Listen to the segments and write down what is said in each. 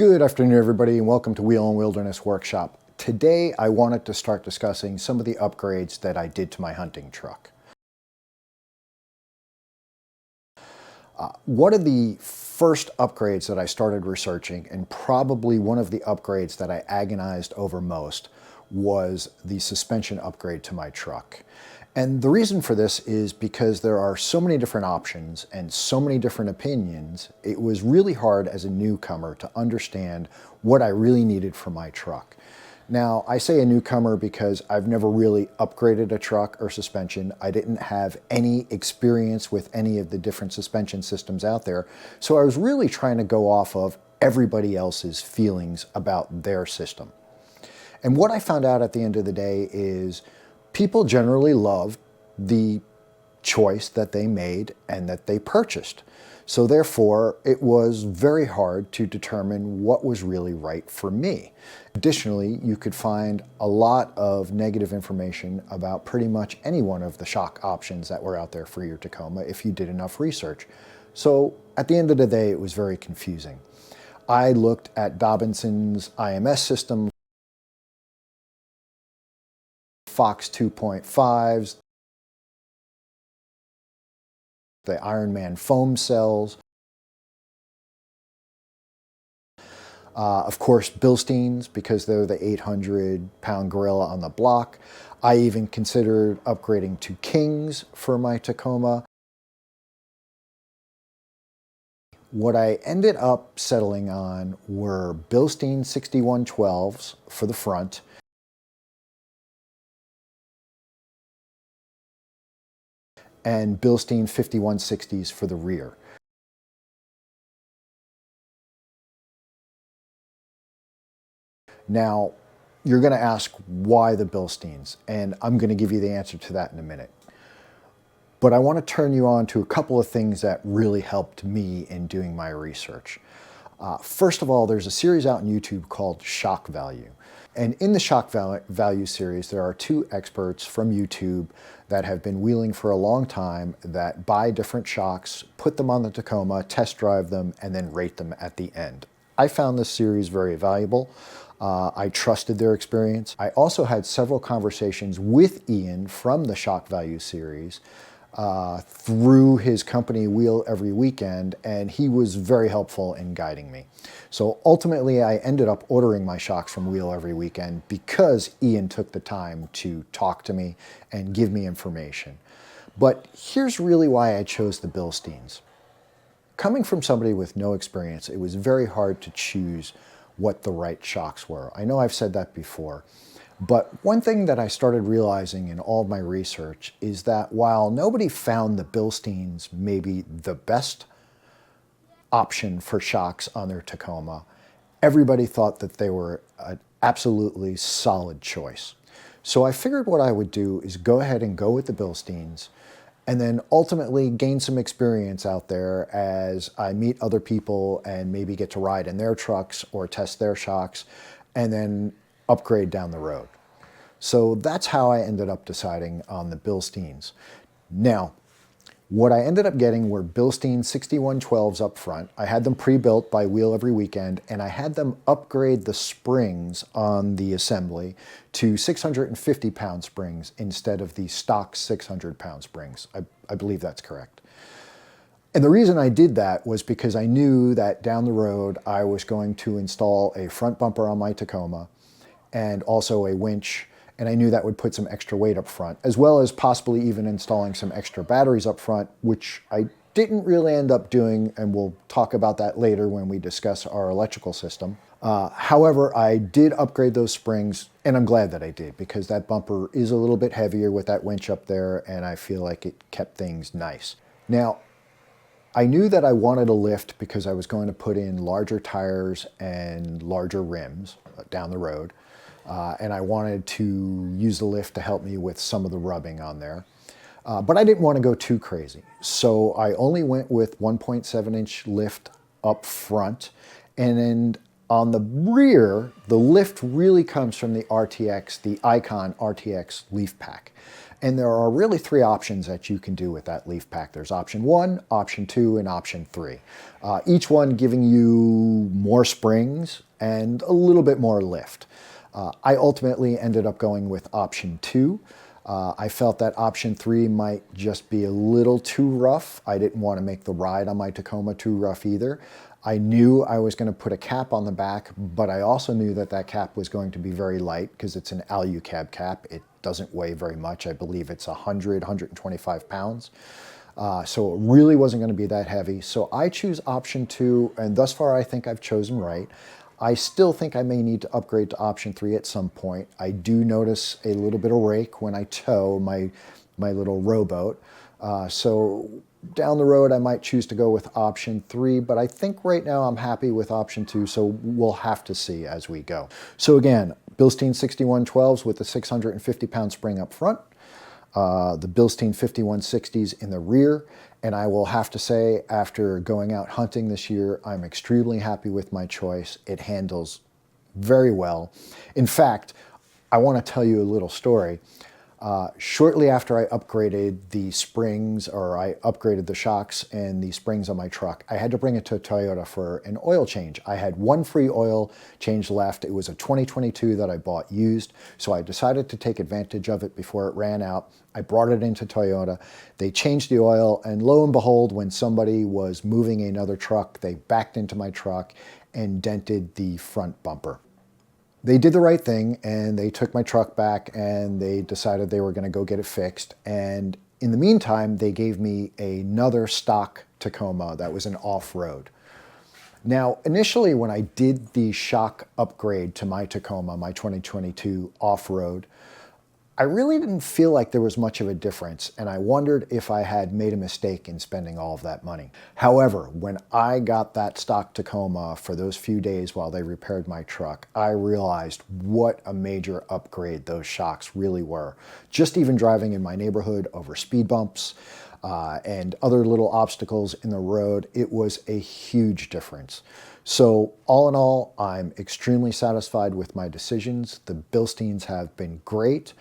Good afternoon, everybody, and welcome to Wheel and Wilderness Workshop. Today, I wanted to start discussing some of the upgrades that I did to my hunting truck. One of the first upgrades that I started researching, and probably one of the upgrades that I agonized over most, was the suspension upgrade to my truck. And the reason for this is because there are so many different options and so many different opinions, it was really hard as a newcomer to understand what I really needed for my truck. Now, I say a newcomer because I've never really upgraded a truck or suspension. I didn't have any experience with any of the different suspension systems out there, so I was really trying to go off of everybody else's feelings about their system. And what I found out at the end of the day is people generally love the choice that they made and that they purchased. So therefore, it was very hard to determine what was really right for me. Additionally, you could find a lot of negative information about pretty much any one of the shock options that were out there for your Tacoma if you did enough research. So at the end of the day, it was very confusing. I looked at Dobinson's IMS system, Fox 2.5s, the Ironman foam cells, of course Bilsteins, because they're the 800-pound gorilla on the block. I even considered upgrading to Kings for my Tacoma. What I ended up settling on were Bilstein 6112s for the front, and Bilstein 5160s for the rear. Now, you're going to ask why the Bilsteins, and I'm going to give you the answer to that in a minute. But I want to turn you on to a couple of things that really helped me in doing my research. First of all, there's a series out on YouTube called Shock Value. And in the Shock Value series, there are two experts from YouTube that have been wheeling for a long time that buy different shocks, put them on the Tacoma, test drive them, and then rate them at the end. I found this series very valuable. I trusted their experience. I also had several conversations with Ian from the Shock Value series through his company Wheel Every Weekend, and he was very helpful in guiding me. So ultimately I ended up ordering my shocks from Wheel Every Weekend because Ian took the time to talk to me and give me information. But here's really why I chose the Bilsteins. Coming from somebody with no experience, it was very hard to choose what the right shocks were. I know I've said that before. But one thing that I started realizing in all of my research is that while nobody found the Bilsteins maybe the best option for shocks on their Tacoma, everybody thought that they were an absolutely solid choice. So I figured what I would do is go ahead and go with the Bilsteins and then ultimately gain some experience out there as I meet other people and maybe get to ride in their trucks or test their shocks and then upgrade down the road. So that's how I ended up deciding on the Bilsteins. Now, what I ended up getting were Bilstein 6112s up front. I had them pre-built by Wheel Every Weekend, and I had them upgrade the springs on the assembly to 650-pound springs instead of the stock 600-pound springs. I believe that's correct. And the reason I did that was because I knew that down the road I was going to install a front bumper on my Tacoma and also a winch, and I knew that would put some extra weight up front, as well as possibly even installing some extra batteries up front, which I didn't really end up doing, and we'll talk about that later when we discuss our electrical system. However, I did upgrade those springs, and I'm glad that I did, because that bumper is a little bit heavier with that winch up there, and I feel like it kept things nice. Now, I knew that I wanted a lift because I was going to put in larger tires and larger rims down the road. And I wanted to use the lift to help me with some of the rubbing on there. But I didn't want to go too crazy. So I only went with 1.7-inch lift up front. And then On the rear, the lift really comes from the RTX, the Icon RTX leaf pack. And there are really three options that you can do with that leaf pack. There's option 1, option 2, and option 3. Each one giving you more springs and a little bit more lift. I ultimately ended up going with option 2. I felt that option 3 might just be a little too rough. I didn't want to make the ride on my Tacoma too rough either. I knew I was going to put a cap on the back, but I also knew that that cap was going to be very light because it's an alu-cab cap. It doesn't weigh very much. I believe it's 125 pounds. So it really wasn't going to be that heavy. So I choose option 2, and thus far I think I've chosen right. I still think I may need to upgrade to option 3 at some point. I do notice a little bit of rake when I tow my little rowboat. So down the road, I might choose to go with option 3, but I think right now I'm happy with option 2, so we'll have to see as we go. So again, Bilstein 6112s with the 650-pound spring up front, the Bilstein 5160s in the rear, and I will have to say, after going out hunting this year, I'm extremely happy with my choice. It handles very well. In fact, I want to tell you a little story. Shortly after I upgraded the springs, or I upgraded the shocks and the springs on my truck, I had to bring it to Toyota for an oil change. I had one free oil change left. It was a 2022 that I bought used, so I decided to take advantage of it before it ran out. I brought it into Toyota. They changed the oil, and lo and behold, when somebody was moving another truck, they backed into my truck and dented the front bumper. They did the right thing, and they took my truck back, and they decided they were going to go get it fixed. And in the meantime, they gave me another stock Tacoma that was an off-road. Now, initially, when I did the shock upgrade to my Tacoma, my 2022 off-road, I really didn't feel like there was much of a difference, and I wondered if I had made a mistake in spending all of that money. However, when I got that stock Tacoma for those few days while they repaired my truck, I realized what a major upgrade those shocks really were. Just even driving in my neighborhood over speed bumps and other little obstacles in the road, it was a huge difference. So all in all, I'm extremely satisfied with my decisions. The Bilsteins have been great.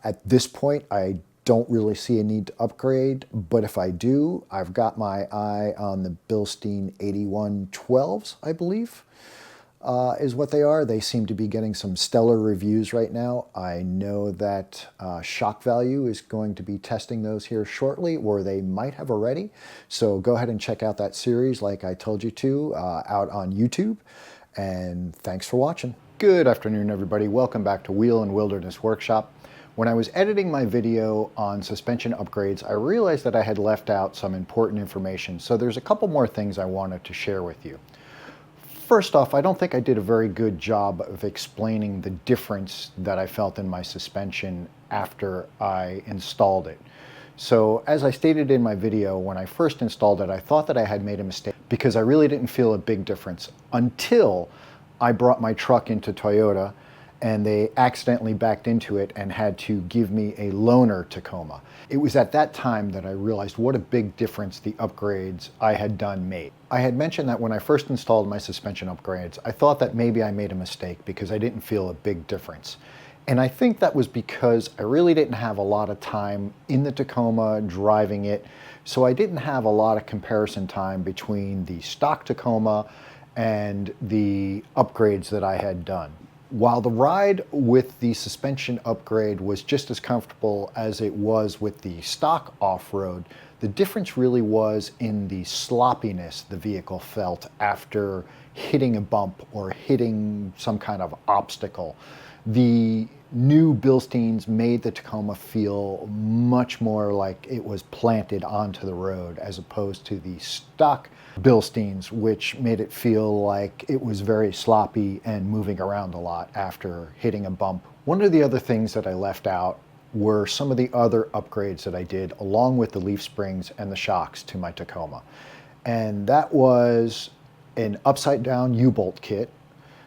At this point, I don't really see a need to upgrade, but if I do, I've got my eye on the Bilstein 8112s, I believe, is what they are. They seem to be getting some stellar reviews right now. I know that Shock Value is going to be testing those here shortly, or they might have already. So go ahead and check out that series like I told you to out on YouTube. And thanks for watching. Good afternoon, everybody. Welcome back to Wheel and Wilderness Workshop. When I was editing my video on suspension upgrades, I realized that I had left out some important information. So there's a couple more things I wanted to share with you. First off, I don't think I did a very good job of explaining the difference that I felt in my suspension after I installed it. So as I stated in my video, when I first installed it, I thought that I had made a mistake because I really didn't feel a big difference until I brought my truck into Toyota and they accidentally backed into it and had to give me a loaner Tacoma. It was at that time that I realized what a big difference the upgrades I had done made. I had mentioned that when I first installed my suspension upgrades, I thought that maybe I made a mistake because I didn't feel a big difference. And I think that was because I really didn't have a lot of time in the Tacoma driving it, so I didn't have a lot of comparison time between the stock Tacoma and the upgrades that I had done. While the ride with the suspension upgrade was just as comfortable as it was with the stock off-road, the difference really was in the sloppiness the vehicle felt after hitting a bump or hitting some kind of obstacle. The new Bilsteins made the Tacoma feel much more like it was planted onto the road as opposed to the stock Bilsteins, which made it feel like it was very sloppy and moving around a lot after hitting a bump. One of the other things that I left out were some of the other upgrades that I did along with the leaf springs and the shocks to my Tacoma. And that was an upside down U-bolt kit.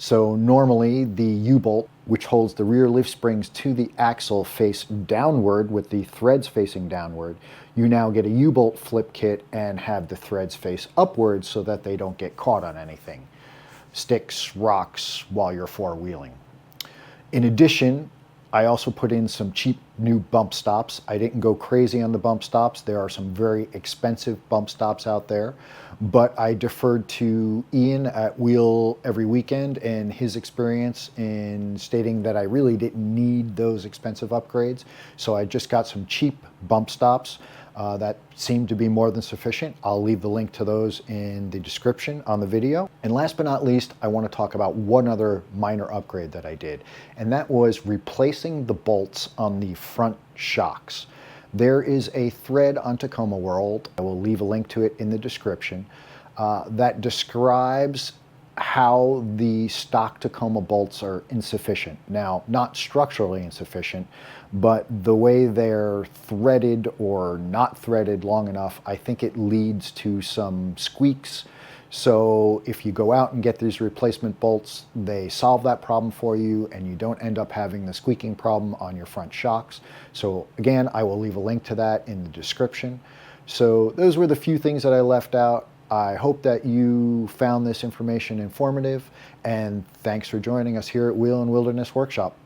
So normally the U-bolt, which holds the rear leaf springs to the axle, face downward with the threads facing downward. You now get a U-bolt flip kit and have the threads face upwards so that they don't get caught on anything. sticks, rocks while you're four-wheeling. In addition, I also put in some cheap new bump stops. I didn't go crazy on the bump stops. There are some very expensive bump stops out there, but I deferred to Ian at Wheel Every Weekend and his experience in stating that I really didn't need those expensive upgrades. So I just got some cheap bump stops that seemed to be more than sufficient. I'll leave the link to those in the description on the video. And last but not least, I want to talk about one other minor upgrade that I did, and that was replacing the bolts on the front shocks. There is a thread on Tacoma World, I will leave a link to it in the description, that describes how the stock Tacoma bolts are insufficient. Now, not structurally insufficient, but the way they're threaded or not threaded long enough, I think it leads to some squeaks. So if you go out and get these replacement bolts, they solve that problem for you and you don't end up having the squeaking problem on your front shocks. So again, I will leave a link to that in the description. So those were the few things that I left out. I hope that you found this information informative, and thanks for joining us here at Wheel and Wilderness Workshop.